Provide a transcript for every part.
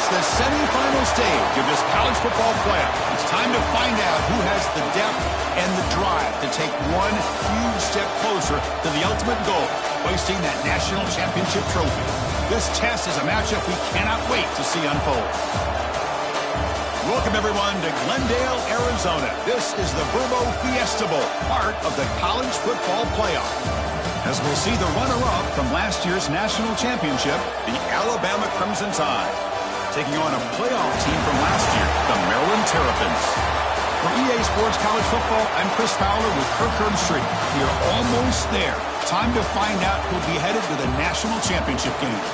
It's the semifinal stage of this college football playoff. It's time to find out who has the depth and the drive to take one huge step closer to the ultimate goal, hoisting that national championship trophy. This test is a matchup we cannot wait to see unfold. Welcome, everyone, to Glendale, Arizona. This is the Verbo Fiesta Bowl, part of the college football playoff. As we'll see the runner-up from last year's national championship, the Alabama Crimson Tide, taking on a playoff team from last year, the Maryland Terrapins. For EA Sports College Football, I'm Chris Fowler with Kirk Herbstreit. We are almost there. Time to find out who'll be headed to the national championship game.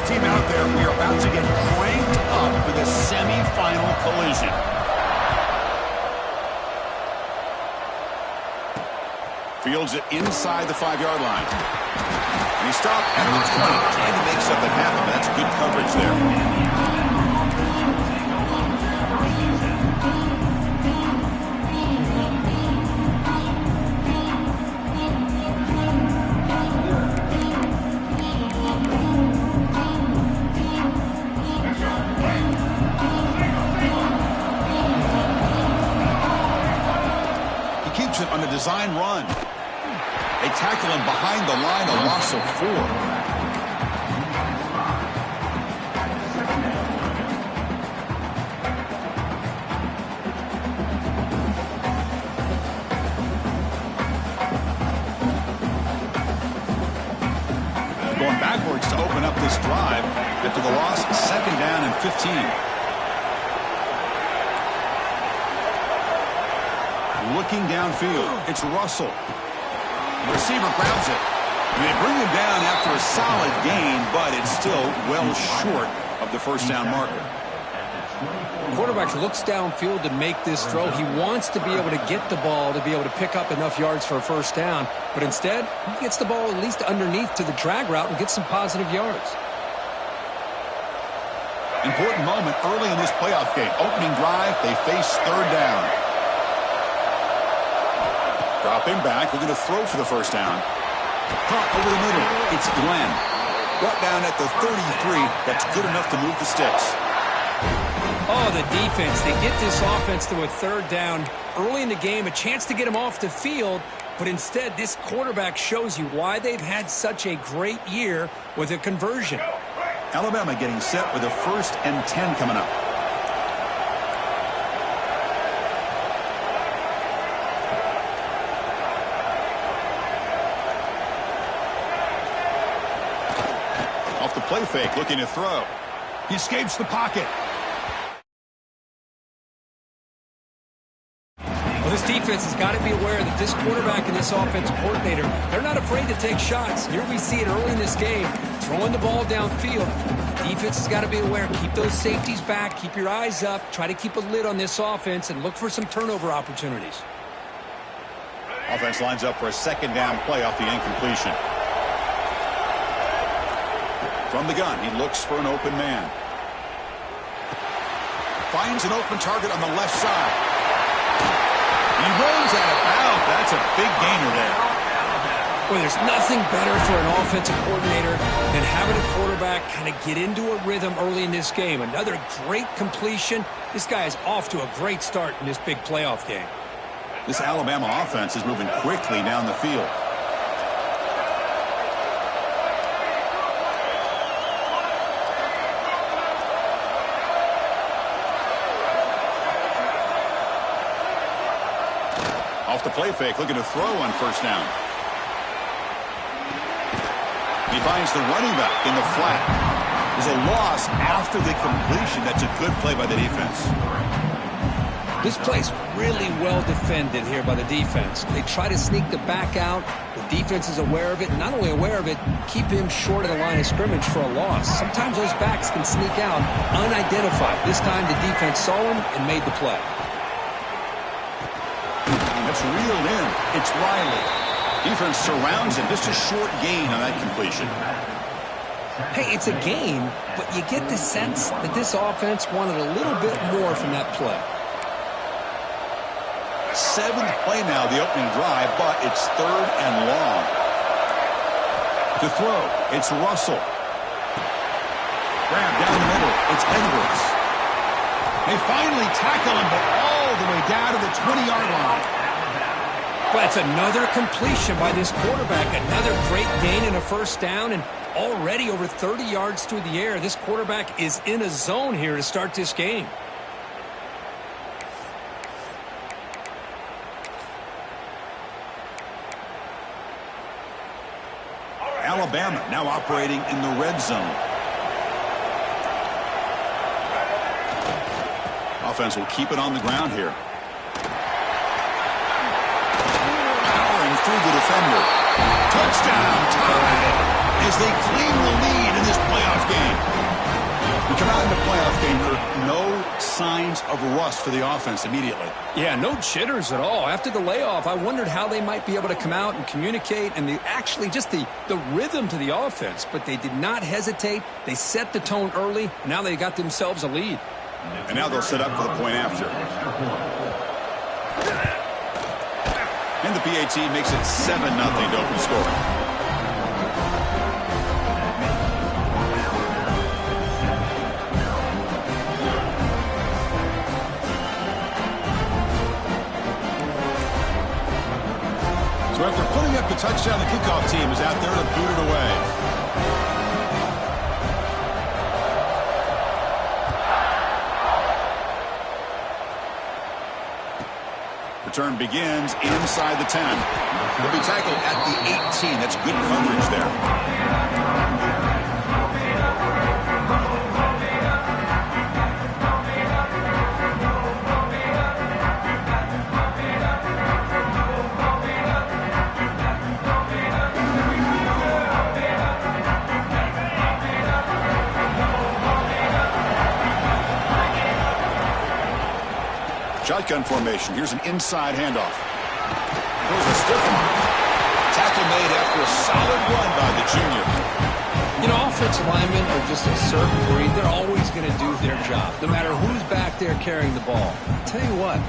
Team out there, we are about to get cranked up for the semi-final collision. Fields it inside the 5-yard line. And he stopped at the 20, trying to make something happen. That's good coverage there. On a design run. They tackle him behind the line, a loss of 4. Going backwards to open up this drive after the loss, 2nd down and 15. Looking downfield, it's Russell. The receiver grabs it. And they bring him down after a solid gain, but it's still well short of the first down marker. The quarterback looks downfield to make this throw. He wants to be able to get the ball to be able to pick up enough yards for a first down, but instead, he gets the ball at least underneath to the drag route and gets some positive yards. Important moment early in this playoff game. Opening drive, they face 3rd down. Dropping back, looking to throw for the first down. Caught over the middle. It's Glenn. Brought down at the 33. That's good enough to move the sticks. Oh, the defense. They get this offense to a 3rd down early in the game, a chance to get him off the field, but instead this quarterback shows you why they've had such a great year with a conversion. Alabama getting set with a 1st and 10 coming up. Off the play fake, looking to throw. He escapes the pocket. Well, this defense has got to be aware that this quarterback and this offensive coordinator, they're not afraid to take shots. Here we see it early in this game, throwing the ball downfield. Defense has got to be aware. Keep those safeties back. Keep your eyes up. Try to keep a lid on this offense and look for some turnover opportunities. Offense lines up for a 2nd down play off the incompletion. From the gun, he looks for an open man. Finds an open target on the left side. He runs out of bounds. That's a big gainer there. Well, there's nothing better for an offensive coordinator than having a quarterback kind of get into a rhythm early in this game. Another great completion. This guy is off to a great start in this big playoff game. This Alabama offense is moving quickly down the field. Off the play fake, looking to throw on 1st down. He finds the running back in the flat. There's a loss after the completion. That's a good play by the defense. This play's really well defended here by the defense. They try to sneak the back out. The defense is aware of it. Not only aware of it, keep him short of the line of scrimmage for a loss. Sometimes those backs can sneak out unidentified. This time the defense saw him and made the play. That's reeled in. It's Riley. Defense surrounds him. Just a short gain on that completion. Hey, it's a game, but you get the sense that this offense wanted a little bit more from that play. 7th play now, the opening drive, but it's 3rd and long. To throw, it's Russell. Grab down the middle, it's Edwards. They finally tackle him, but all the way down to the 20-yard line. But it's another completion by this quarterback. Another great gain and a first down, and already over 30 yards through the air. This quarterback is in a zone here to start this game. Alabama now operating in the red zone. Offense will keep it on the ground here. Powering through the defender. Touchdown, tied as they claim the lead in this playoff game. We come out in the playoff game for no signs of rust for the offense immediately. Yeah, no jitters at all. After the layoff, I wondered how they might be able to come out and communicate and actually just the rhythm to the offense. But they did not hesitate. They set the tone early. And now they got themselves a lead. And now they'll set up for the point after. And the PAT makes it 7-0 to open scoring. So after putting up the touchdown, the kickoff team is out there to boot it away. Return begins inside the 10. He'll be tackled at the 18. That's good coverage there. Shotgun formation. Here's an inside handoff. There's a stiff one. Tackle made after a solid run by the junior. You know, offensive linemen are just a certain breed. They're always going to do their job, no matter who's back there carrying the ball. I'll tell you what,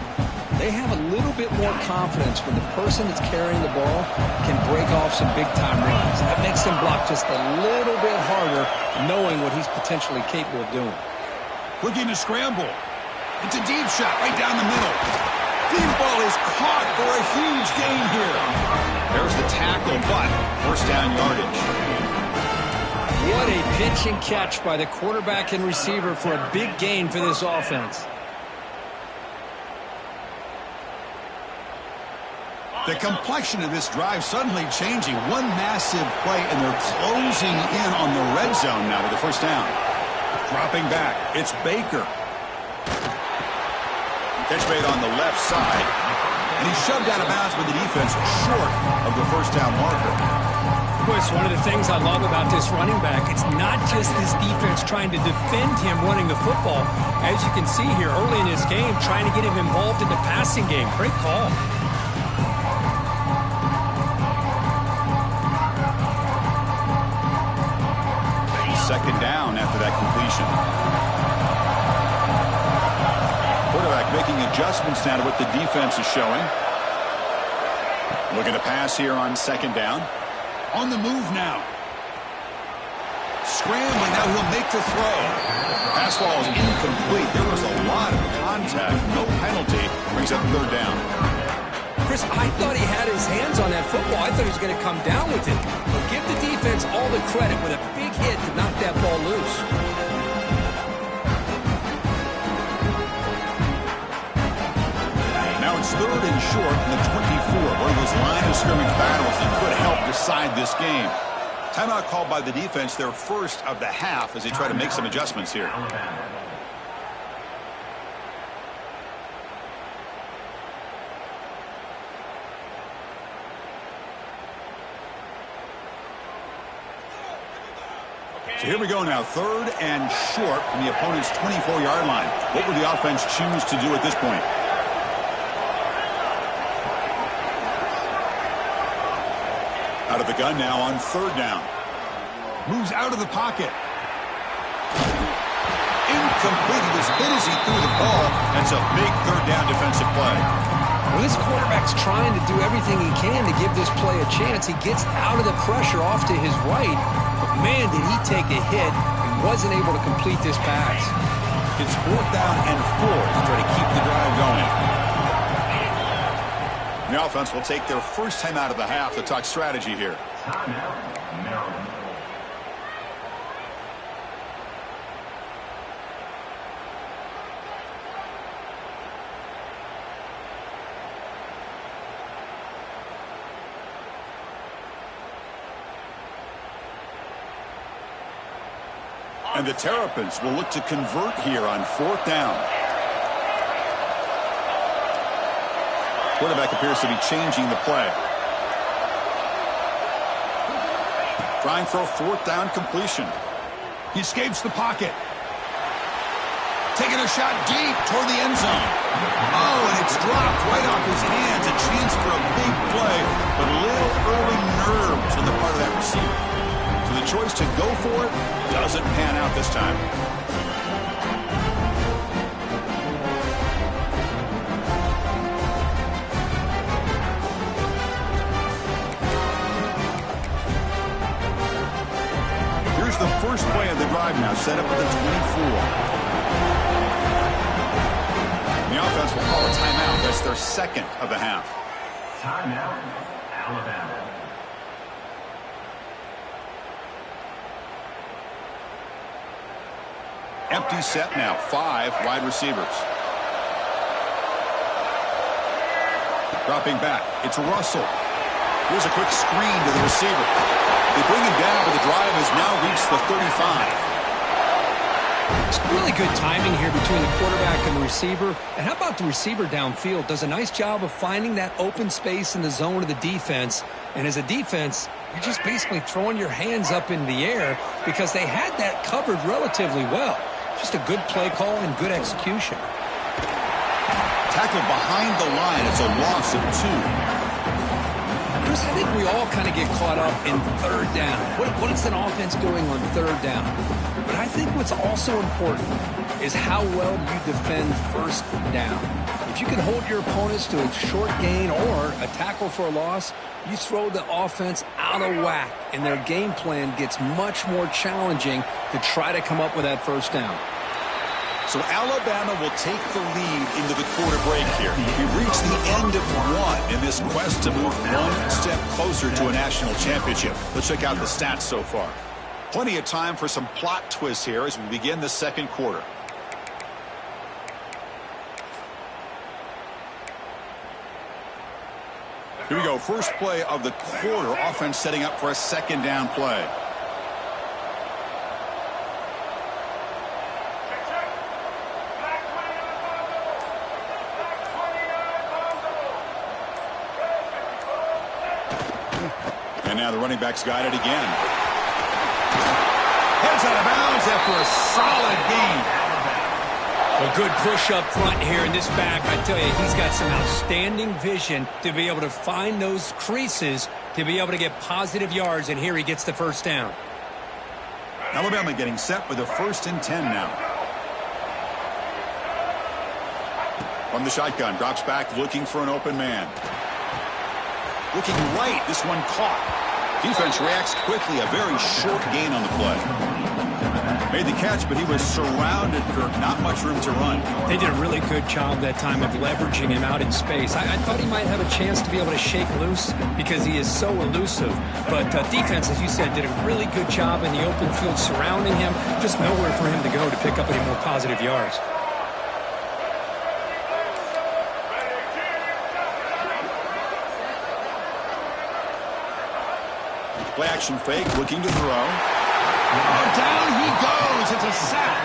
they have a little bit more confidence when the person that's carrying the ball can break off some big-time runs. That makes them block just a little bit harder, knowing what he's potentially capable of doing. Looking to scramble. It's a deep shot right down the middle. Deep ball is caught for a huge gain here. There's the tackle, but first down yardage. What a pitch and catch by the quarterback and receiver for a big gain for this offense. The complexion of this drive suddenly changing. One massive play, and they're closing in on the red zone now with the first down. Dropping back, it's Baker. Catch made on the left side, and he's shoved out of bounds with the defense short of the first down marker. Boy, it's one of the things I love about this running back. It's not just this defense trying to defend him running the football. As you can see here early in this game, trying to get him involved in the passing game. Great call. Second down after that completion. Quarterback making adjustments now to what the defense is showing. Looking to pass here on second down. On the move now. Scrambling, now he'll make the throw. Pass ball is incomplete. There was a lot of contact. No penalty. Brings up third down. Chris, I thought he had his hands on that football. I thought he was going to come down with it. But give the defense all the credit with a big hit to knock that ball loose. Now it's third and short in the 24. One of those line of scrimmage battles that could help decide this game. Timeout called by the defense, their first of the half, as they try to make some adjustments here. So here we go now, third and short from the opponent's 24-yard line. What would the offense choose to do at this point? Out of the gun now on third down. Moves out of the pocket. Incomplete. He was hit as he threw the ball. That's a big third down defensive play. Well, this quarterback's trying to do everything he can to give this play a chance. He gets out of the pressure off to his right. But, man, did he take a hit and wasn't able to complete this pass. It's 4th down and 4 to try to keep the drive going. The offense will take their first time out of the half to talk strategy here. Timeout, Maryland. And the Terrapins will look to convert here on 4th down. Quarterback appears to be changing the play. Trying for a 4th down completion. He escapes the pocket. Taking a shot deep toward the end zone. Oh, and it's dropped right off his hands. A chance for a big play, but a little early nerves on the part of that receiver. So the choice to go for it doesn't pan out this time. Here's the first play of the drive now, set up at the 24. The offense will call a timeout. That's their second of the half. Timeout, Alabama. Empty set now, 5 wide receivers. Dropping back, it's Russell. Here's a quick screen to the receiver. They bring him down, but the drive has now reached the 35. It's really good timing here between the quarterback and the receiver. And how about the receiver downfield? Does a nice job of finding that open space in the zone of the defense. And as a defense, you're just basically throwing your hands up in the air because they had that covered relatively well. Just a good play call and good execution. Tackled behind the line. It's a loss of 2. Chris, I think we all kind of get caught up in 3rd down. What is an offense doing on 3rd down? But I think what's also important is how well you defend 1st down. If you can hold your opponents to a short gain or a tackle for a loss, you throw the offense out of whack, and their game plan gets much more challenging to try to come up with that 1st down. So Alabama will take the lead into the quarter break here. We've reached the end of 1 in this quest to move one step closer to a national championship. Let's check out the stats so far. Plenty of time for some plot twists here as we begin the second quarter. Here we go. First play of the quarter. Offense setting up for a 2nd down play. And now the running back's got it again. Heads out of bounds after a solid gain. A good push up front here in this back. I tell you, he's got some outstanding vision to be able to find those creases to be able to get positive yards, and here he gets the 1st down. Alabama getting set with a 1st and 10 now. From the shotgun, drops back looking for an open man. Looking right, this one caught. Defense reacts quickly, a very short gain on the play. Made the catch, but he was surrounded for not much room to run. They did a really good job that time of leveraging him out in space. I thought he might have a chance to be able to shake loose because he is so elusive. But defense, as you said, did a really good job in the open field surrounding him. Just nowhere for him to go to pick up any more positive yards. Play action fake, looking to throw. Oh, down he goes. It's a sack.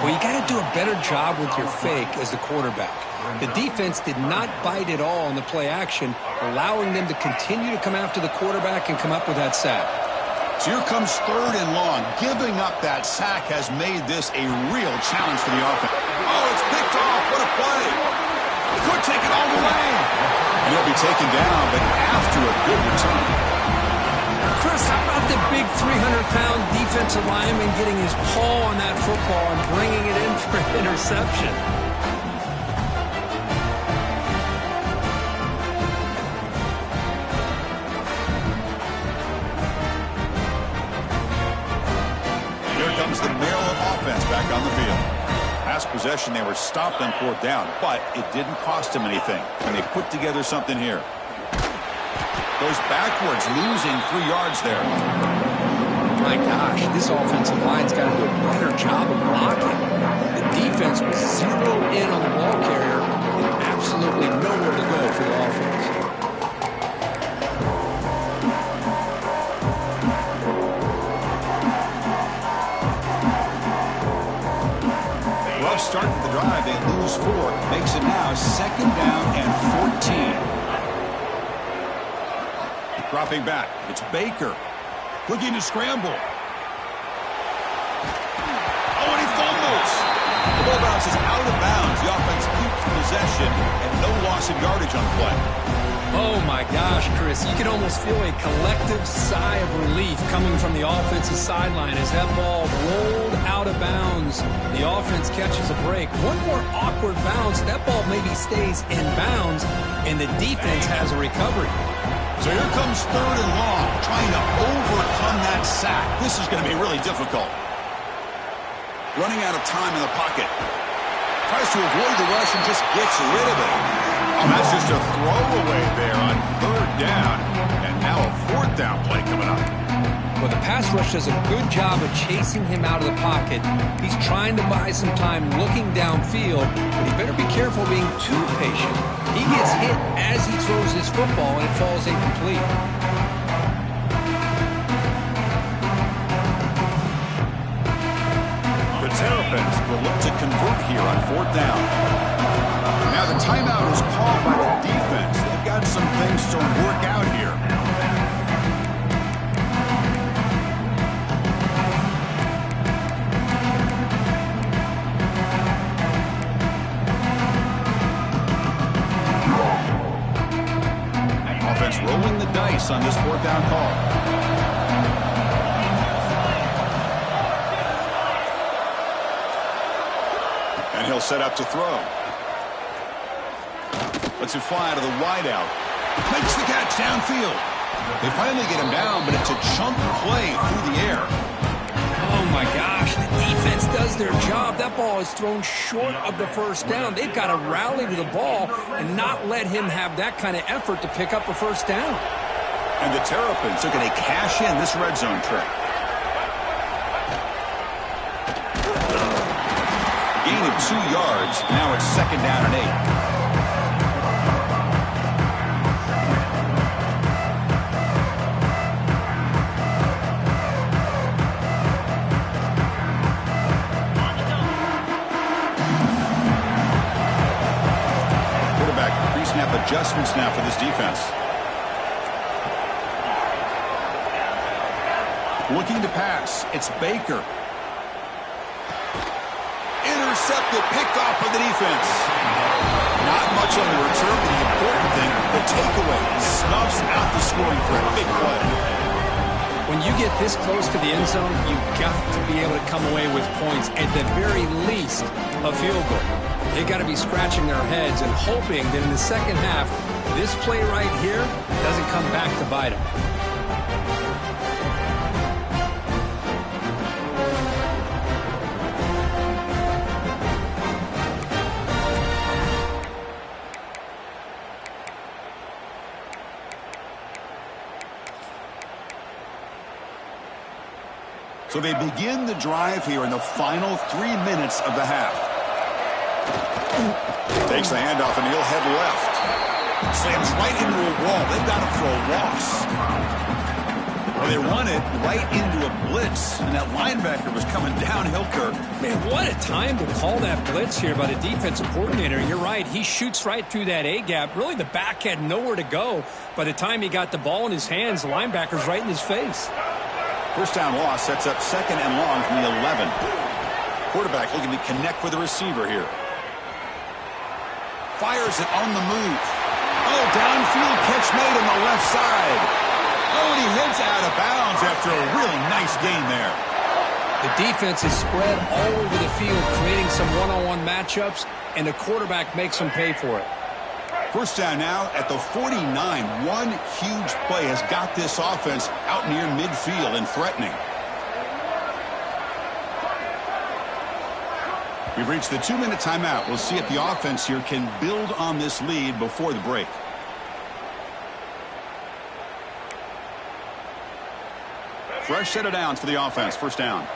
Well, you got to do a better job with your fake as the quarterback. The defense did not bite at all in the play action, allowing them to continue to come after the quarterback and come up with that sack. So here comes 3rd and long. Giving up that sack has made this a real challenge for the offense. Oh, it's picked off. What a play. Could take it all the way. And he'll be taken down, but after a good return. Chris, how about the big 300-pound defensive lineman getting his paw on that football and bringing it in for an interception? Here comes the Maryland offense back on the field. Last possession, they were stopped on 4th down, but it didn't cost them anything, and they put together something here. Goes backwards, losing 3 yards there. My gosh, this offensive line's got to do a better job of blocking. The defense was zeroed in on the ball carrier and absolutely nowhere to go for the offense. Rough start to the drive. They lose 4. Makes it now 2nd down and 14. Dropping back. It's Baker. Looking to scramble. Oh, and he fumbles. The ball bounces out of bounds. The offense keeps possession and no loss of yardage on the play. Oh, my gosh, Chris. You can almost feel a collective sigh of relief coming from the offensive sideline as that ball rolled out of bounds. The offense catches a break. One more awkward bounce. That ball maybe stays in bounds, and the defense has a recovery. So here comes 3rd and long, trying to overcome that sack. This is going to be really difficult. Running out of time in the pocket. Tries to avoid the rush and just gets rid of it. Oh, that's just a throwaway there on 3rd down. And now a 4th down play coming up. Well, the pass rush does a good job of chasing him out of the pocket. He's trying to buy some time looking downfield, but he better be careful being too patient. He gets hit as he throws his football, and it falls incomplete. The Terrapins will look to convert here on 4th down. Now the timeout is called by the defense. They've got some things to work out here. Offense rolling the dice on this 4th down call. And he'll set up to throw. Lets it fly out of the wideout. Makes the catch downfield. They finally get him down, but it's a chunk play through the air. Oh, my gosh, the defense does their job. That ball is thrown short of the 1st down. They've got to rally to the ball and not let him have that kind of effort to pick up a 1st down. And the Terrapins are going to cash in this red zone trip. Gain of 2 yards. Now it's 2nd down and 8. Adjustments now for this defense. Looking to pass. It's Baker. Intercepted, picked off by the defense. Not much on the return, but the important thing, the takeaway, snuffs out the scoring threat. Big play. When you get this close to the end zone, you've got to be able to come away with points, at the very least, a field goal. They've got to be scratching their heads and hoping that in the second half, this play right here doesn't come back to bite them. So they begin the drive here in the final 3 minutes of the half. Takes the handoff and he'll head left. Slams right into a wall. They've got him for a loss. Well, they run it right into a blitz, and that linebacker was coming downhill, Kirk. Man, what a time to call that blitz here by the defensive coordinator. You're right. He shoots right through that A-gap. Really, the back had nowhere to go. By the time he got the ball in his hands, the linebacker's right in his face. 1st down loss sets up 2nd and long from the 11. Quarterback looking to connect with the receiver here. Fires it on the move. Oh, downfield catch made on the left side. Oh, and he heads out of bounds after a really nice gain there. The defense is spread all over the field, creating some one-on-one matchups, and the quarterback makes them pay for it. First down now at the 49. One huge play has got this offense out near midfield and threatening. We've reached the 2-minute timeout. We'll see if the offense here can build on this lead before the break. Fresh set of downs for the offense. First down.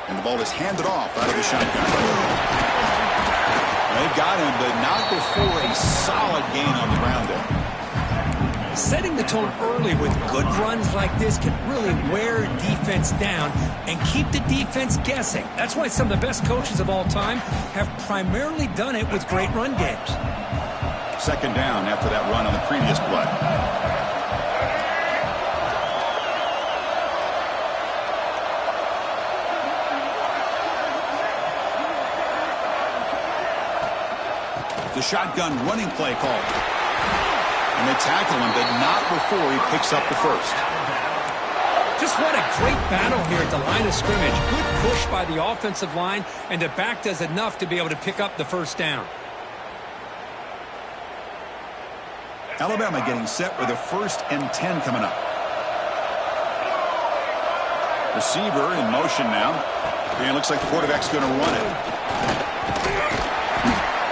And the ball is handed off out of the shotgun. They've got him, but not before a solid gain on the ground there. Setting the tone early with good runs like this can really wear defense down and keep the defense guessing. That's why some of the best coaches of all time have primarily done it with great run games. Second down after that run on the previous play. The shotgun running play call. And they tackle him, but not before he picks up the first. Just what a great battle here at the line of scrimmage. Good push by the offensive line, and the back does enough to be able to pick up the first down. Alabama getting set with a 1st and 10 coming up. Receiver in motion now. And it looks like the quarterback's going to run it.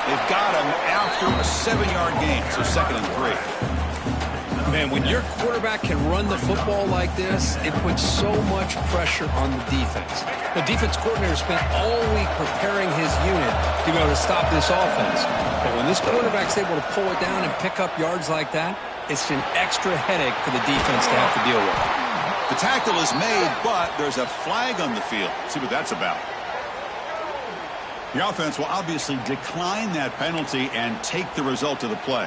They've got him after a 7-yard gain, so 2nd and 3. Man, when your quarterback can run the football like this, it puts so much pressure on the defense. The defense coordinator spent all week preparing his unit to be able to stop this offense. But when this quarterback's able to pull it down and pick up yards like that, it's an extra headache for the defense to have to deal with. The tackle is made, but there's a flag on the field. Let's see what that's about. The offense will obviously decline that penalty and take the result of the play.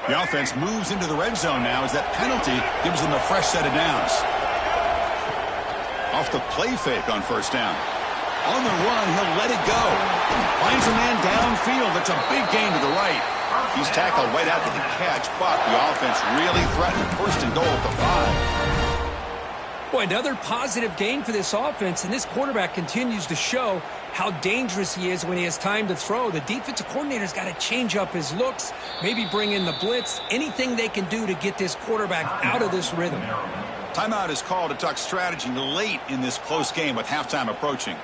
The offense moves into the red zone now as that penalty gives them a fresh set of downs. Off the play fake on first down. On the run, he'll let it go. Finds a man downfield. That's a big gain to the right. He's tackled right after the catch, but the offense really threatened 1st and goal at the 5. Boy, another positive gain for this offense, and this quarterback continues to show how dangerous he is when he has time to throw. The defensive coordinator's got to change up his looks, maybe bring in the blitz, anything they can do to get this quarterback out of this rhythm. Timeout is called to talk strategy late in this close game with halftime approaching.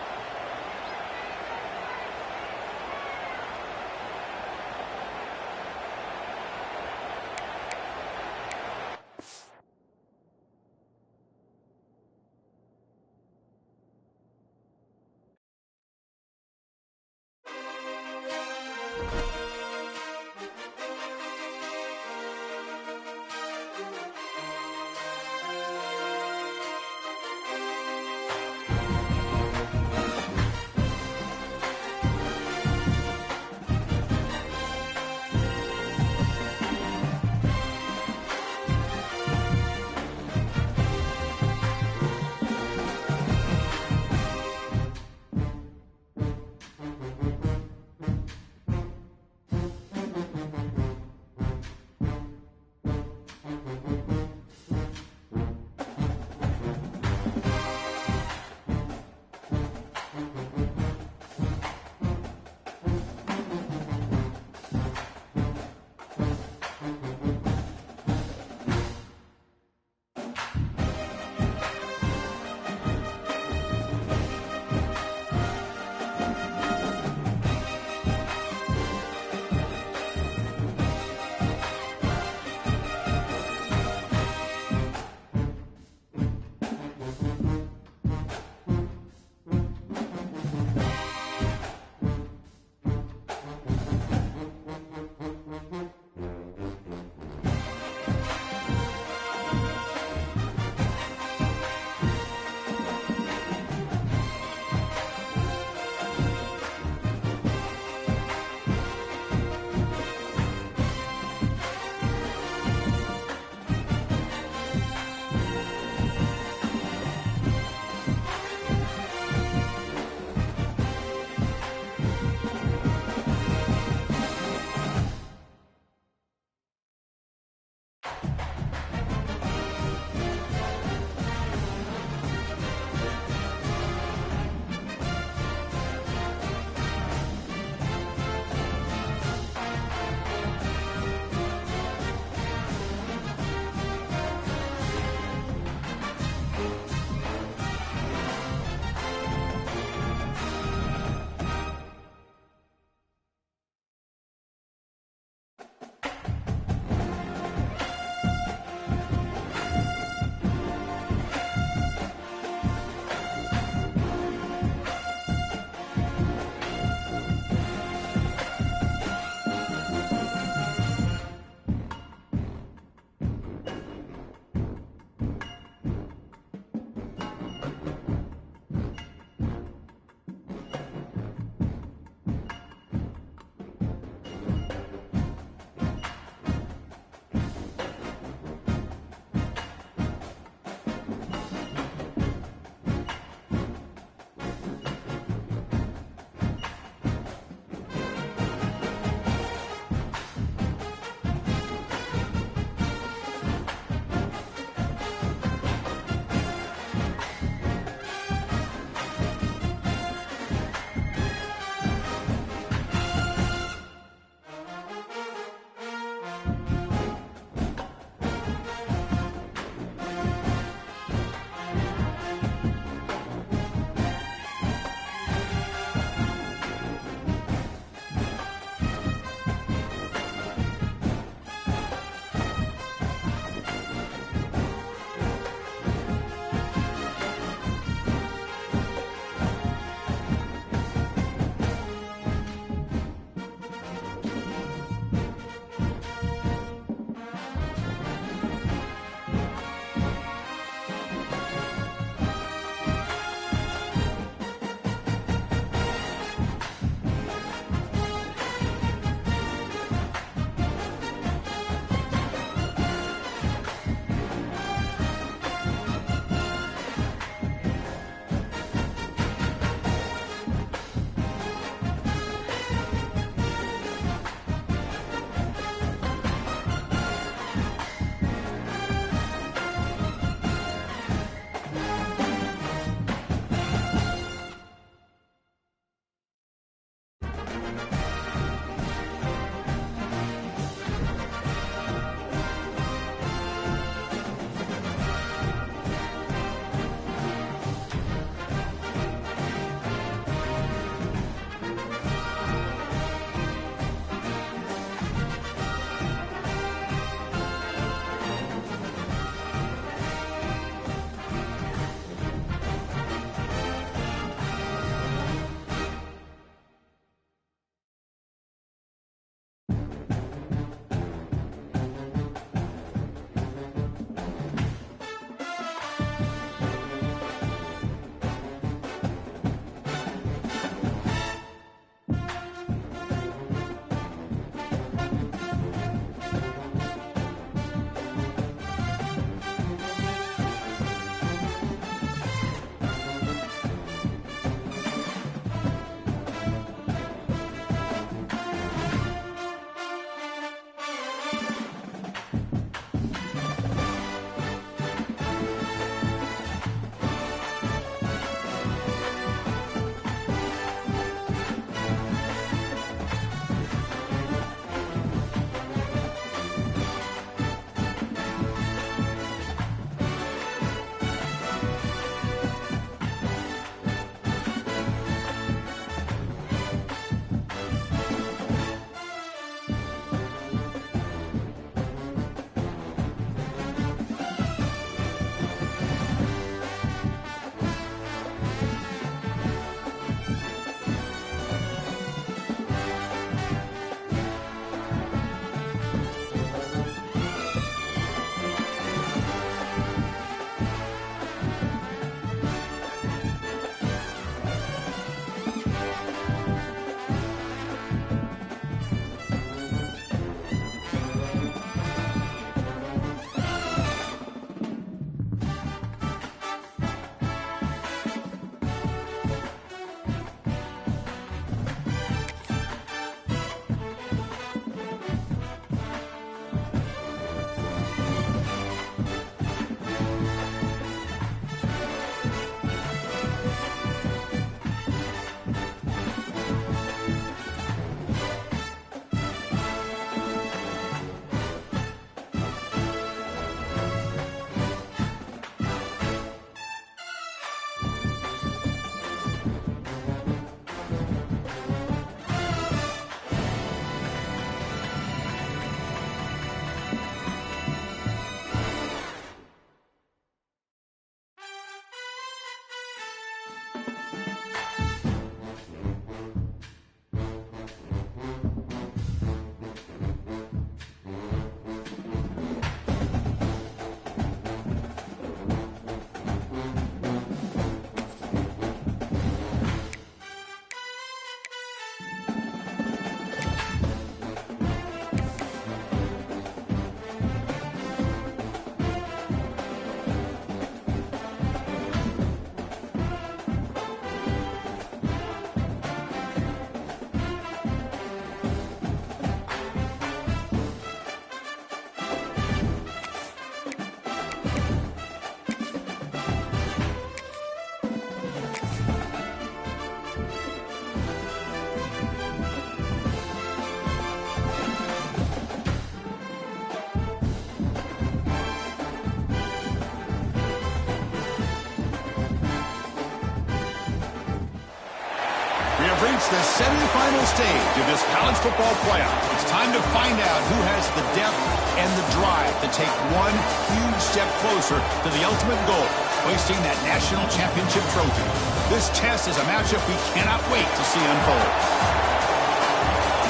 We've reached the semifinal stage of this college football playoff. It's time to find out who has the depth and the drive to take one huge step closer to the ultimate goal, hoisting that national championship trophy. This test is a matchup we cannot wait to see unfold.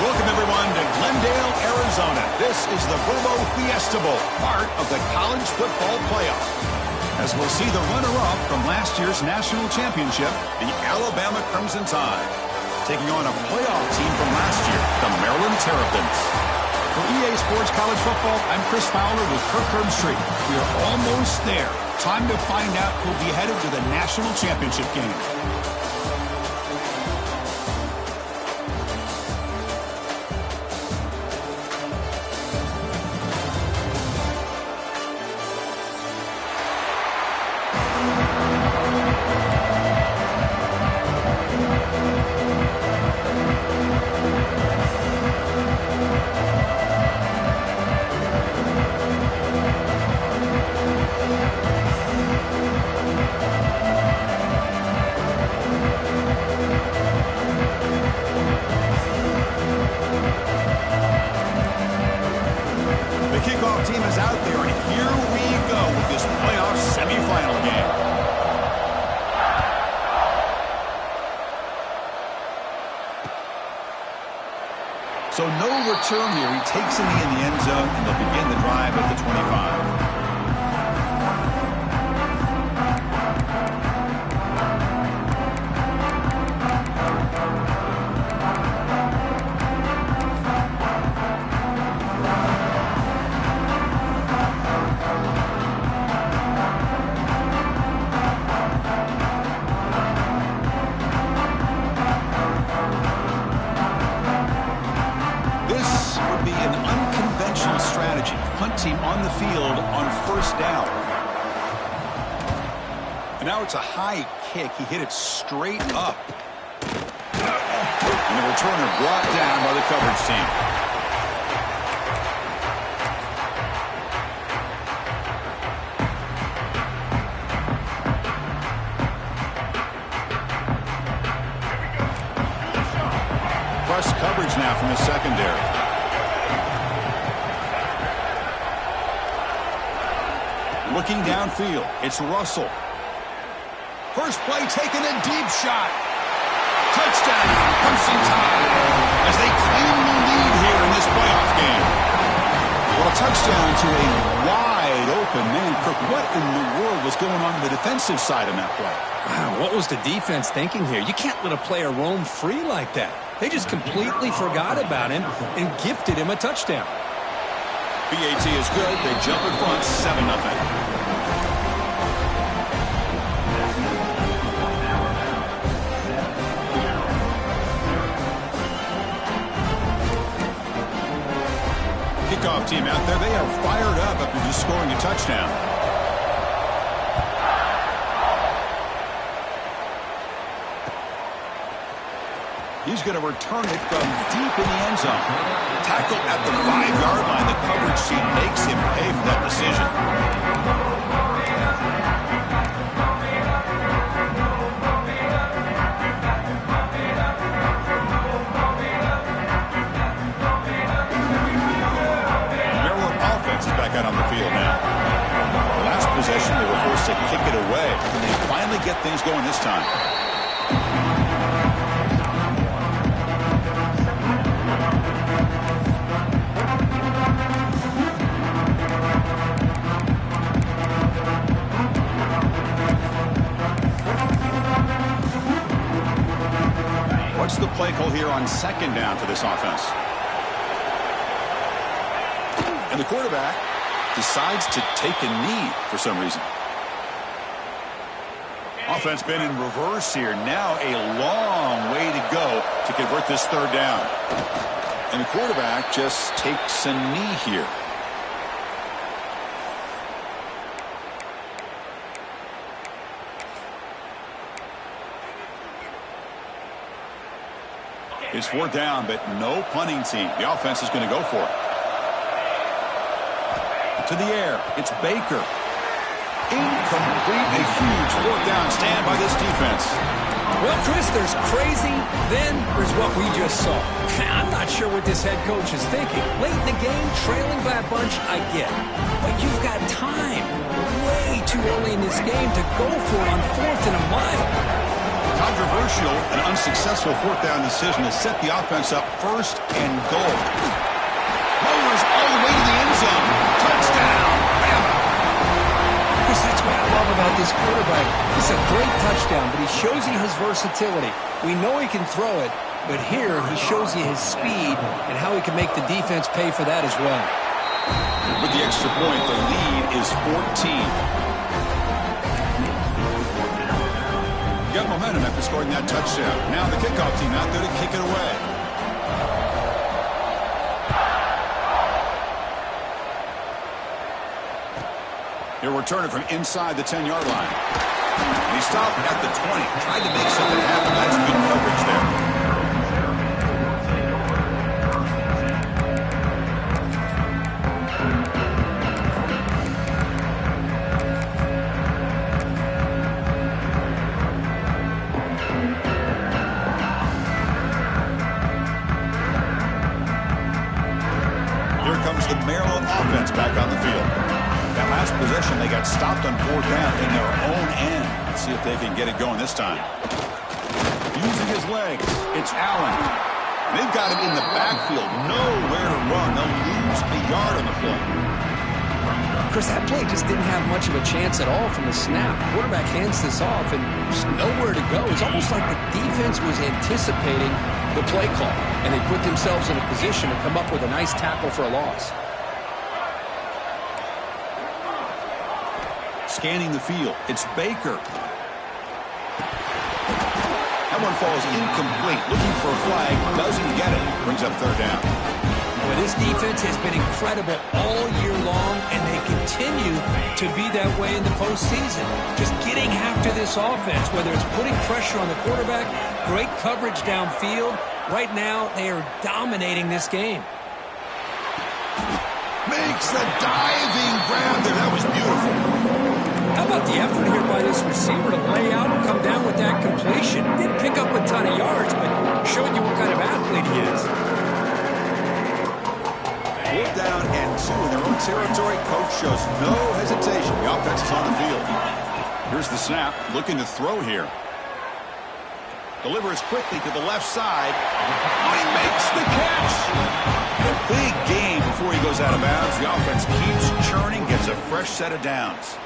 Welcome, everyone, to Glendale, Arizona. This is the Burbo Fiesta Bowl, part of the college football playoff. As we'll see the runner-up from last year's national championship, the Alabama Crimson Tide, taking on a playoff team from last year, the Maryland Terrapins. For EA Sports College Football, I'm Chris Fowler with Kirk Herbstreit. We are almost there. Time to find out who'll be headed to the national championship game. Team is out there, and here we go with this playoff semifinal game. So no return here. He takes it in the end zone, and they'll begin the drive at the 25. Punt team on the field on first down. And now it's a high kick. He hit it straight up. And the returner brought down by the coverage team. Plus coverage now from the secondary. Looking downfield, it's Russell. First play taken, a deep shot. Touchdown, Crimson Tide, as they claim the lead here in this playoff game. Well, a touchdown to a wide open man. Kirk, what in the world was going on the defensive side of that play? Wow, what was the defense thinking here? You can't let a player roam free like that. They just completely forgot about him and gifted him a touchdown. BAT is good. They jump in front, 7-0. Kickoff team out there. They are fired up after just scoring a touchdown. He's going to return it from deep in the end zone. Tackle at the 5-yard line. The coverage team makes him pay for that decision. Maryland offense is back out on the field now. Last possession, they were forced to kick it away. And they finally get things going this time. What's the play call here on second down for this offense? And the quarterback decides to take a knee for some reason. Offense been in reverse here. Now a long way to go to convert this third down. And the quarterback just takes a knee here. It's fourth down, but no punting team. The offense is going to go for it. To the air, it's Baker. incomplete. A huge fourth down stand by this defense. Well, Chris, there's crazy, then there's what we just saw. I'm not sure what this head coach is thinking. Late in the game, trailing by a bunch, I get it. But you've got time, way too early in this game, to go for it on 4th and a mile. Controversial and unsuccessful fourth down decision has set the offense up 1st and goal. Lowers all the way to the end zone. Touchdown, Bama. Chris, that's what I love about this quarterback. It's a great touchdown, but he shows you his versatility. We know he can throw it, but here he shows you his speed and how he can make the defense pay for that as well. With the extra point, the lead is 14. Got momentum after scoring that touchdown. Now the kickoff team out there to kick it away. He'll return it from inside the 10-yard line. And he stopped at the 20. Tried to make something happen. That's good coverage there. Here comes the Maryland offense back on the field. That last possession, they got stopped on 4th down in their own end. Let's see if they can get it going this time. Using his legs, it's Allen. They've got him in the backfield. Nowhere to run. They'll lose a yard on the play. Chris, that play just didn't have much of a chance at all from the snap. The quarterback hands this off, and there's nowhere to go. It's almost like the defense was anticipating the play call, and they put themselves in a position to come up with a nice tackle for a loss. Scanning the field, it's Baker. That one falls incomplete. Looking for a flag, doesn't get it. Brings up 3rd down. Well, this defense has been incredible all year long, and they continue to be that way in the postseason. Just getting after this offense, whether it's putting pressure on the quarterback, great coverage downfield. Right now, they are dominating this game. Makes the diving grab there. That was beautiful. How about the effort here by this receiver to lay out and come down with that completion? Didn't pick up a ton of yards, but showed you what kind of athlete he is. 4th down and 2 in their own territory. Coach shows no hesitation. The offense is on the field. Here's the snap. Looking to throw here. Delivers quickly to the left side. Oh, he makes the catch. A big gain before he goes out of bounds. The offense keeps churning, gets a fresh set of downs.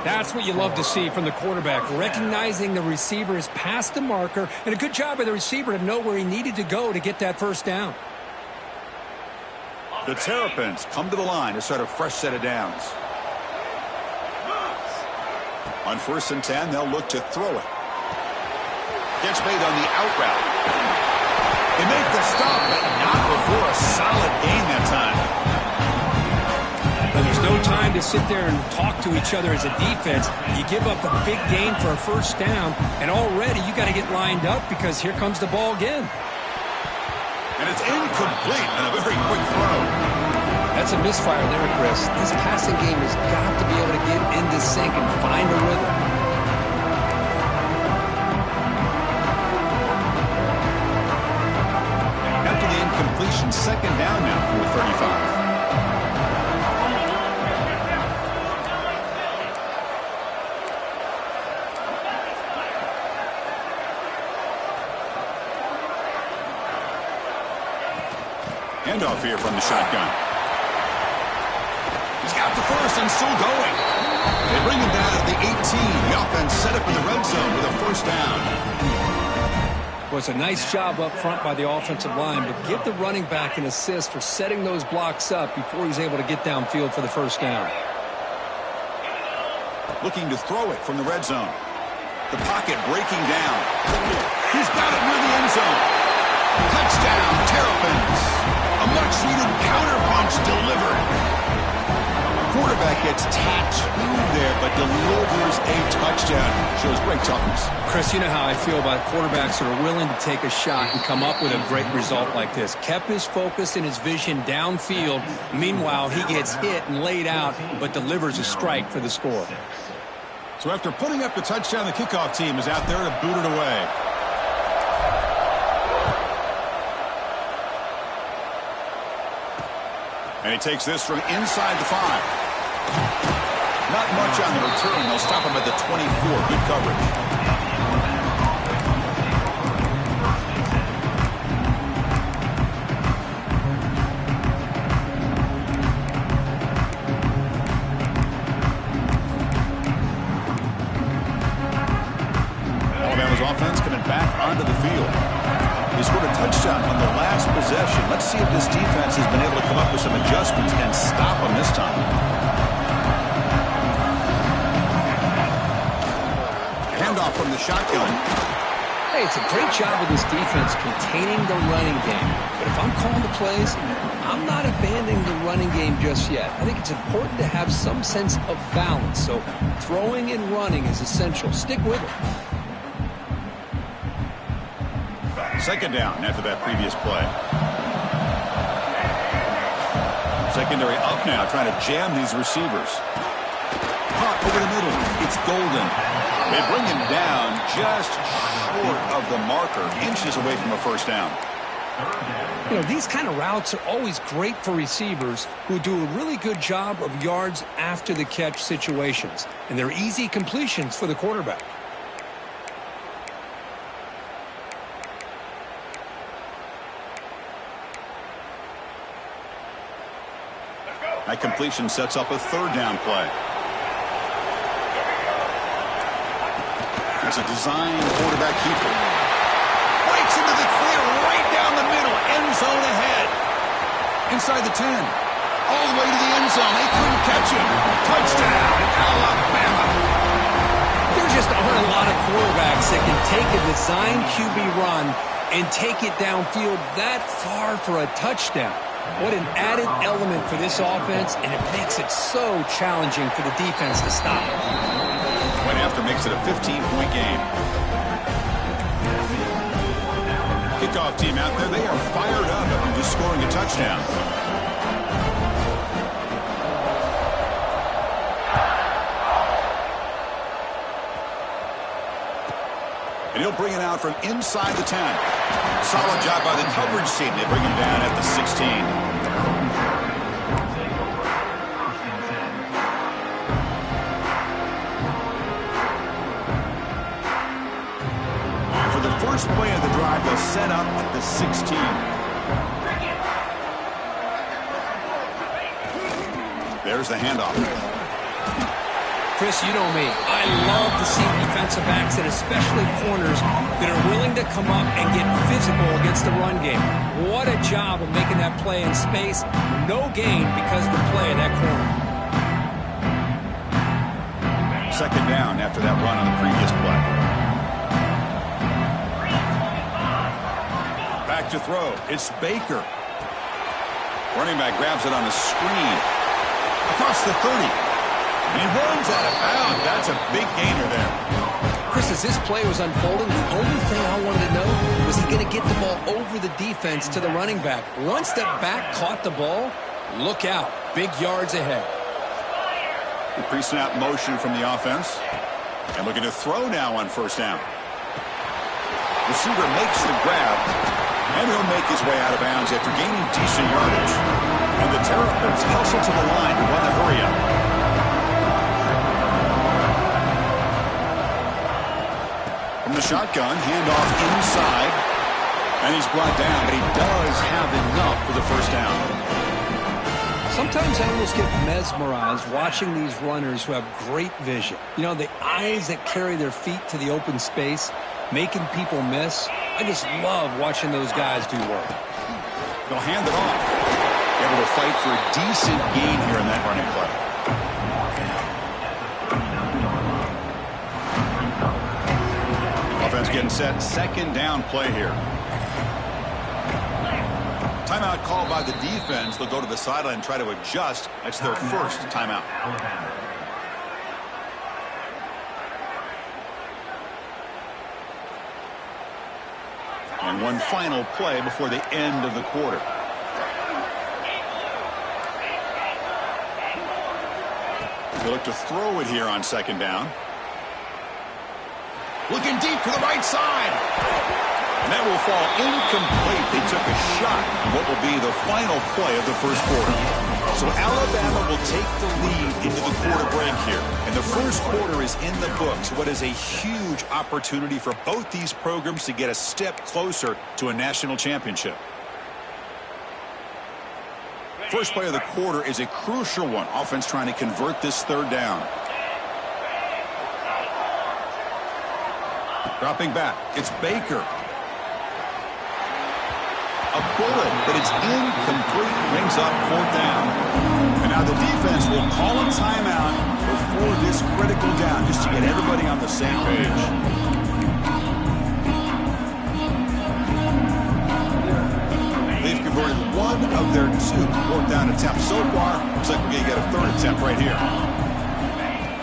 That's what you love to see from the quarterback, recognizing the receiver is past the marker, and a good job by the receiver to know where he needed to go to get that 1st down. The Terrapins come to the line to start a fresh set of downs. On 1st and 10, they'll look to throw it. Gets made on the out route. They make the stop, but not before a solid gain that time. But there's no time to sit there and talk to each other as a defense. You give up a big gain for a 1st down, and already you got to get lined up because here comes the ball again. And it's incomplete and a very quick throw. That's a misfire there, Chris. This passing game has got to be able to get into sync and find a rhythm. After the incompletion, 2nd down now for the 35. Handoff here from the shotgun. He's got the 1st and still going. They bring him down at the 18. The offense set up in the red zone with a 1st down. Well, it's a nice job up front by the offensive line, but give the running back an assist for setting those blocks up before he's able to get downfield for the 1st down. Looking to throw it from the red zone. The pocket breaking down. He's got it near the end zone. Touchdown, Terrapins. A much-needed counterpunch delivered. Quarterback gets tattooed there, but delivers a touchdown. Shows great toughness. Chris, you know how I feel about quarterbacks that are willing to take a shot and come up with a great result like this. Kept his focus and his vision downfield. Meanwhile, he gets hit and laid out, but delivers a strike for the score. So after putting up the touchdown, the kickoff team is out there to boot it away. And he takes this from inside the 5. Not much on the return. They'll stop him at the 24. Good coverage. Alabama's offense coming back onto the field. He scored a touchdown on the last possession. Let's see if this defense has been able to come up with some adjustments and stop him this time. Handoff from the shotgun. Hey, it's a great job of this defense containing the running game. But if I'm calling the plays, I'm not abandoning the running game just yet. I think it's important to have some sense of balance. So throwing and running is essential. Stick with it. Second down after that previous play. Secondary up now, trying to jam these receivers. Caught over the middle. It's Golden. They bring him down just short of the marker, inches away from a first down. You know, these kind of routes are always great for receivers who do a really good job of yards after the catch situations. And they're easy completions for the quarterback. That completion sets up a third down play. It's a design quarterback keeper. Breaks into the clear right down the middle. End zone ahead. Inside the 10. All the way to the end zone. They couldn't catch him. Touchdown, Alabama. There just aren't a lot of quarterbacks that can take a design QB run and take it downfield that far for a touchdown. What an added element for this offense, and it makes it so challenging for the defense to stop. Right after makes it a 15-point game. Kickoff team out there, they are fired up after just scoring a touchdown. And he'll bring it out from inside the 10. Solid job by the coverage team. They bring him down at the 16. For the first play of the drive, they'll set up at the 16. There's the handoff. Chris, you know me. I love to see defensive backs and especially corners that are willing to come up and get physical against the run game. What a job of making that play in space. No gain because of the play of that corner. Second down after that run on the previous play. Back to throw. It's Baker. Running back grabs it on the screen. Across the 30. And he runs out of bounds. That's a big gainer there. Chris, as this play was unfolding, the only thing I wanted to know was he going to get the ball over the defense to the running back. Once the back caught the ball, look out. Big yards ahead. The pre-snap motion from the offense. And looking to throw now on first down. Receiver makes the grab. And he'll make his way out of bounds after gaining decent yardage. And the Terrapins hustle to the line to run the hurry-up. From the shotgun, handoff inside. And he's brought down, but he does have enough for the first down. Sometimes I almost get mesmerized watching these runners who have great vision. You know, the eyes that carry their feet to the open space, making people miss. I just love watching those guys do work. They'll hand it off. Able to fight for a decent gain here in that running play. Offense getting set. Second down play here. Timeout called by the defense. They'll go to the sideline and try to adjust. That's their first timeout. And one final play before the end of the quarter. They look to throw it here on second down. Looking deep to the right side. And that will fall incomplete. They took a shot on what will be the final play of the first quarter. So Alabama will take the lead into the quarter break here. And the first quarter is in the books. What is a huge opportunity for both these programs to get a step closer to a national championship. First play of the quarter is a crucial one. Offense trying to convert this third down. Dropping back. It's Baker. A bullet, but it's incomplete. Brings up fourth down. And now the defense will call a timeout before this critical down, just to get everybody on the same page. They've converted one of their two fourth down attempts so far. Looks like we're going to get a third attempt right here.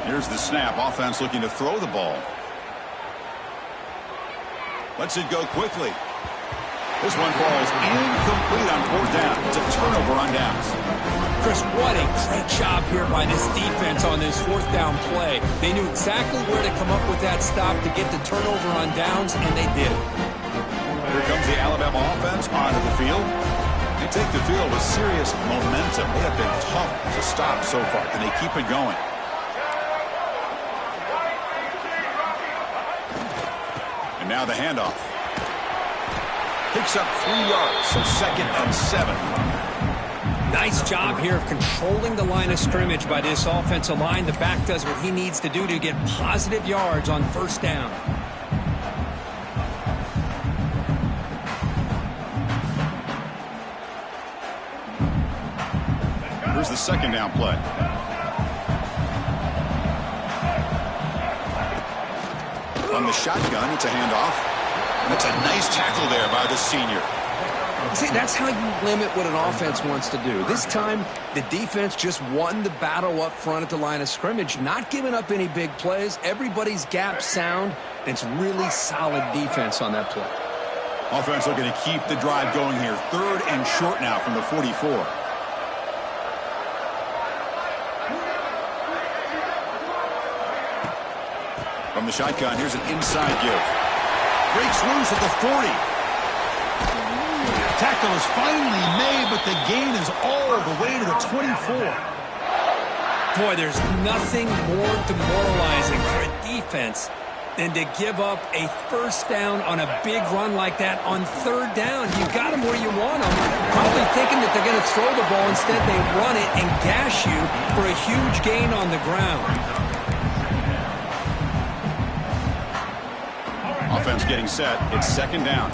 Here's the snap. Offense looking to throw the ball. Lets it go quickly. This one falls incomplete on fourth down. It's a turnover on downs. Chris, what a great job here by this defense on this fourth down play. They knew exactly where to come up with that stop to get the turnover on downs, and they did. Here comes the Alabama offense onto the field. They take the field with serious momentum. They have been tough to stop so far. Can they keep it going? And now the handoff. Picks up 3 yards, so 2nd and 7. Nice job here of controlling the line of scrimmage by this offensive line. The back does what he needs to do to get positive yards on first down. Here's the second down play. On the shotgun, it's a handoff. That's a nice tackle there by the senior. See, that's how you limit what an offense wants to do. This time, the defense just won the battle up front at the line of scrimmage, not giving up any big plays. Everybody's gap sound, and it's really solid defense on that play. Offense looking to keep the drive going here. 3rd and short now from the 44. From the shotgun, here's an inside give. Breaks loose at the 40. Tackle is finally made, but the gain is all the way to the 24. Boy, there's nothing more demoralizing for a defense than to give up a first down on a big run like that on third down. You got them where you want them. Probably thinking that they're going to throw the ball. Instead, they run it and gash you for a huge gain on the ground. Offense getting set. It's 2nd down.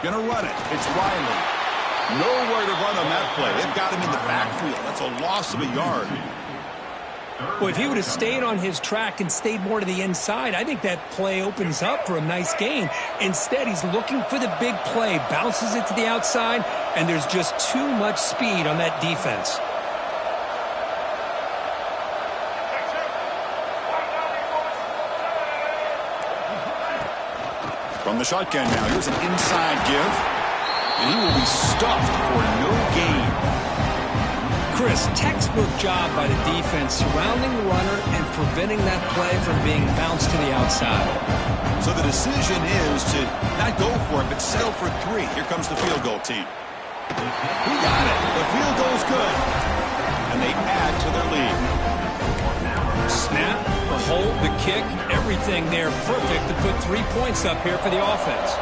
Gonna run it. It's Riley. Nowhere to run on that play. They've got him in the backfield. That's a loss of a yard. Well, if he would have stayed on his track and stayed more to the inside, I think that play opens up for a nice gain. Instead, he's looking for the big play, bounces it to the outside, and there's just too much speed on that defense. From the shotgun now, here's an inside give, and he will be stuffed for no gain. Chris, textbook job by the defense surrounding the runner and preventing that play from being bounced to the outside. So the decision is to not go for it, but settle for 3. Here comes the field goal team. He got it. The field goal's good, and they add to their lead. Snap, the hold, the kick, everything there perfect to put 3 points up here for the offense.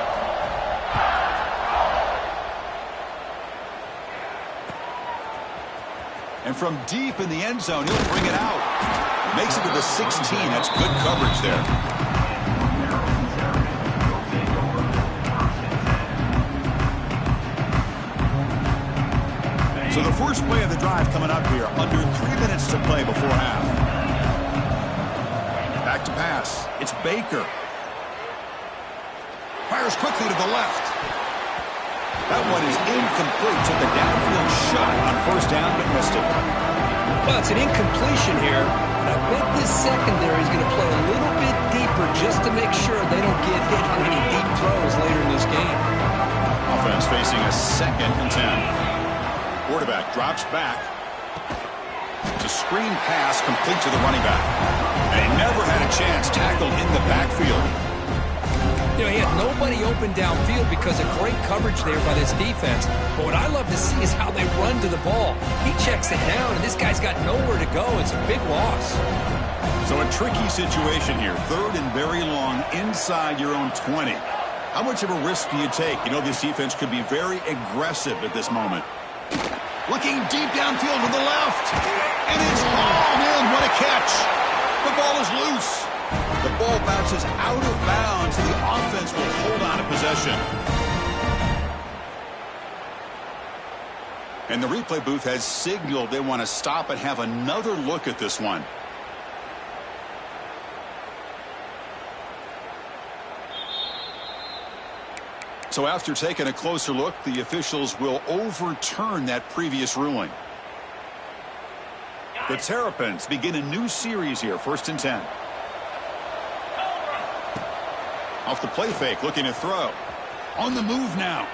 And from deep in the end zone, he'll bring it out. Makes it to the 16. That's good coverage there. So the first play of the drive coming up here. Under 3 minutes to play before half. Back to pass. It's Baker. Fires quickly to the left. That one is incomplete. Took a downfield shot on first down, but missed it. Well, it's an incompletion here, but I bet this secondary is going to play a little bit deeper just to make sure they don't get hit on any deep throws later in this game. Offense facing a 2nd and 10. Quarterback drops back. It's a screen pass complete to the running back. And he never had a chance tackled in the backfield. You know, he had nobody open downfield because of great coverage there by this defense. But what I love to see is how they run to the ball. He checks it down, and this guy's got nowhere to go. It's a big loss. So a tricky situation here. 3rd and very long inside your own 20. How much of a risk do you take? You know, this defense could be very aggressive at this moment. Looking deep downfield to the left. And it's hauled in. What a catch. The ball is loose. The ball bounces out of bounds, and the offense will hold on to possession. And the replay booth has signaled they want to stop and have another look at this one. So after taking a closer look, the officials will overturn that previous ruling. The Terrapins begin a new series here, 1st and 10. Off the play fake, looking to throw. On the move now.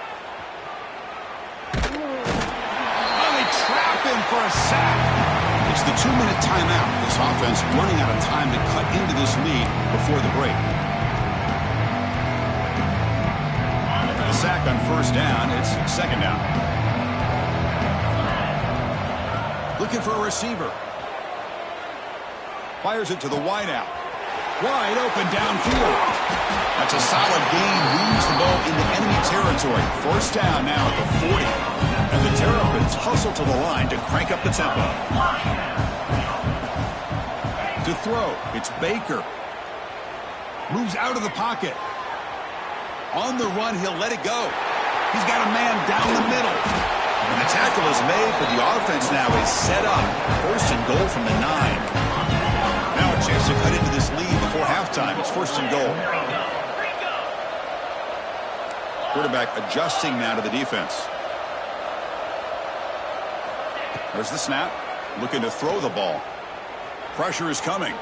Oh, they trap him for a sack. It's the 2-minute timeout. This offense running out of time to cut into this lead before the break. The sack on 1st down. It's 2nd down. Looking for a receiver. Fires it to the wideout. Wide open downfield. That's a solid gain. Moves the ball into enemy territory. 1st down now at the 40. And the Terrapins hustle to the line to crank up the tempo. To throw, it's Baker. Moves out of the pocket. On the run, he'll let it go. He's got a man down the middle. And the tackle is made, but the offense now is set up. 1st and goal from the 9. Now a chance to cut into this lead before halftime. It's 1st and goal. Quarterback adjusting now to the defense. There's the snap. Looking to throw the ball. Pressure is coming. And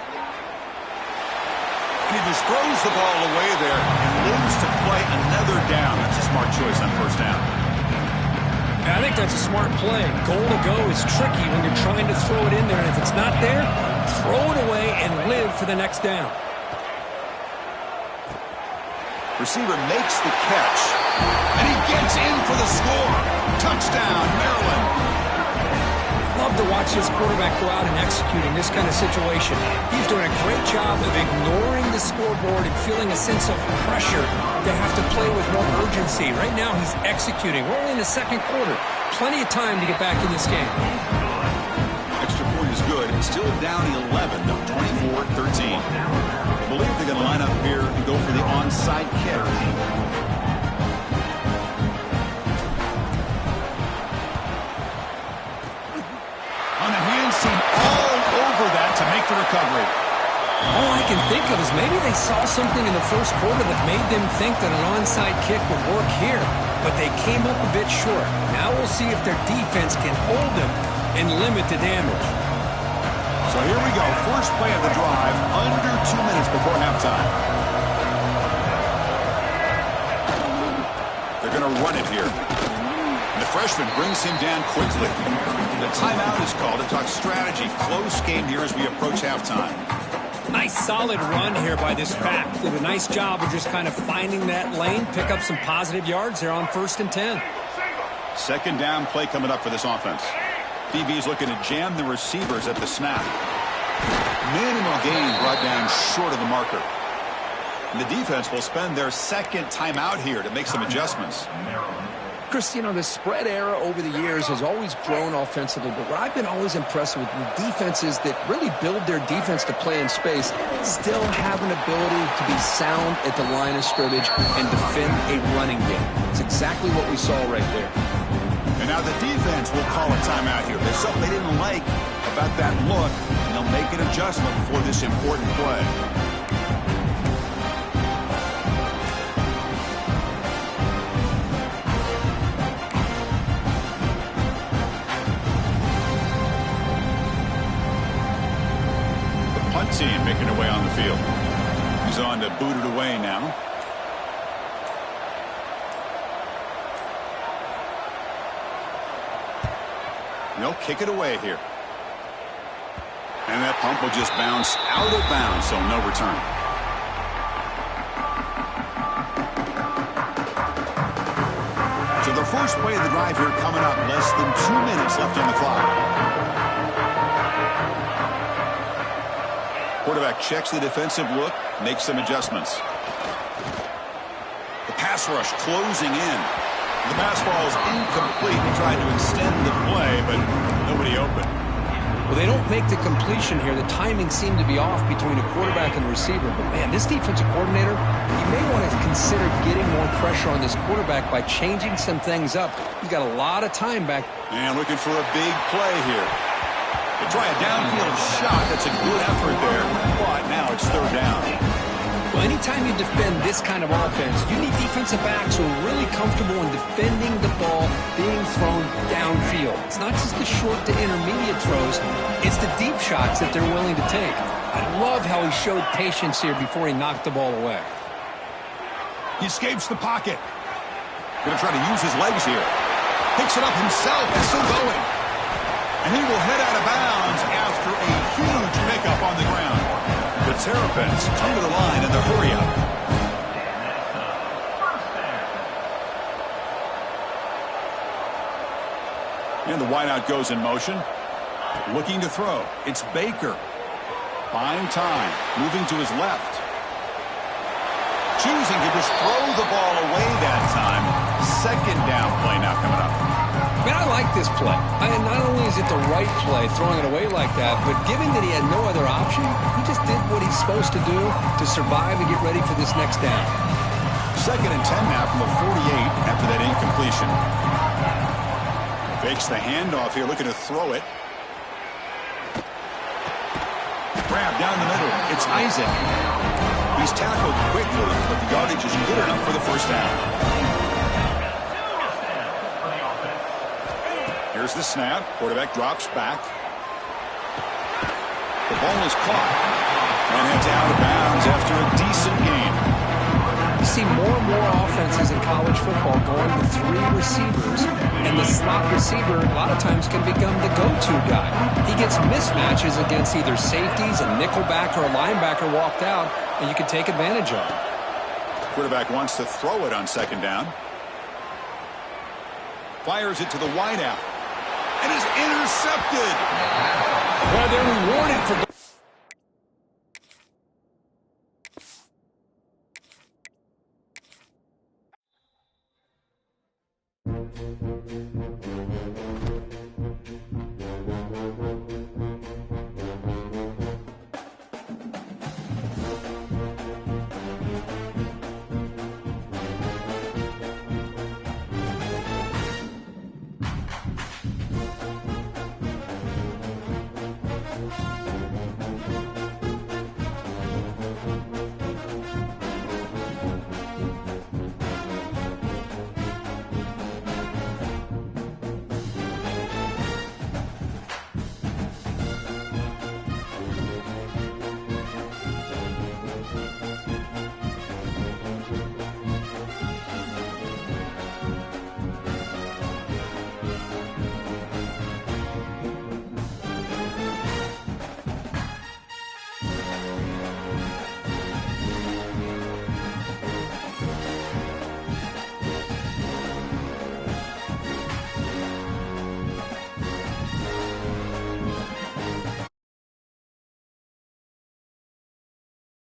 he just throws the ball away there and lives to play another down. That's a smart choice on 1st down. I think that's a smart play. Goal to go is tricky when you're trying to throw it in there. And if it's not there, throw it away and live for the next down. Receiver makes the catch. And he gets in for the score. Touchdown, Maryland. Love to watch this quarterback go out and execute in this kind of situation. He's doing a great job of ignoring the scoreboard and feeling a sense of pressure to have to play with more urgency. Right now, he's executing. We're only in the 2nd quarter. Plenty of time to get back in this game. Extra point is good. It's still down 11, though, 24-13. I believe they're going to line up here and go for the onside kick. On the hands team all over that to make the recovery. All I can think of is maybe they saw something in the 1st quarter that made them think that an onside kick would work here, but they came up a bit short. Now we'll see if their defense can hold them and limit the damage. So here we go. First play of the drive, under 2 minutes before halftime. They're going to run it here. And the freshman brings him down quickly. The timeout is called to talk strategy. Close game here as we approach halftime. Nice solid run here by this back. Did a nice job of just kind of finding that lane, pick up some positive yards there on 1st and 10. 2nd down play coming up for this offense. DB is looking to jam the receivers at the snap. Minimal gain brought down short of the marker. And the defense will spend their 2nd timeout here to make some adjustments. Chris, you know, the spread era over the years has always grown offensively, but what I've been always impressed with defenses that really build their defense to play in space still have an ability to be sound at the line of scrimmage and defend a running game. It's exactly what we saw right there. And now the defense will call a timeout here. There's something they didn't like about that look, and they'll make an adjustment before this important play. Team making their way on the field. He's on to boot it away now. They'll kick it away here. And that pump will just bounce out of bounds, so no return. So the first play of the drive here coming up. Less than 2 minutes left on the clock. Quarterback checks the defensive look, makes some adjustments. The pass rush closing in. The pass ball is incomplete. He tried to extend the play, but nobody open. Well, they don't make the completion here. The timing seemed to be off between a quarterback and a receiver. But, man, this defensive coordinator, he may want to consider getting more pressure on this quarterback by changing some things up. He's got a lot of time back. And looking for a big play here. They try a downfield shot. That's a good effort there. But now it's third down. Well, anytime you defend this kind of offense, you need defensive backs who are really comfortable in defending the ball being thrown downfield. It's not just the short to intermediate throws. It's the deep shots that they're willing to take. I love how he showed patience here before he knocked the ball away. He escapes the pocket. Going to try to use his legs here. Picks it up himself and still going. And he will head out of bounds after a huge pickup on the ground. The Terrapins come to the line in the hurry-up. And the wideout goes in motion. Looking to throw. It's Baker. Buying time. Moving to his left. Choosing to just throw the ball away that time. Second down play now coming up. Man, I like this play. Not only is it the right play, throwing it away like that, but given that he had no other option, he just did what he's supposed to do to survive and get ready for this next down. 2nd and 10 now from the 48 after that incompletion. Fakes the handoff here, looking to throw it. Grab down the middle. It's Isaac. He's tackled quickly, but the yardage is good enough for the first down. Here's the snap. Quarterback drops back. The ball is caught. And heads out of bounds after a decent gain. You see more and more offenses in college football going to 3 receivers. And the slot receiver, a lot of times, can become the go-to guy. He gets mismatches against either safeties, a nickelback, or a linebacker walked out, and you can take advantage of it. Quarterback wants to throw it on 2nd down. Fires it to the wideout. And is intercepted. Well, they're rewarded for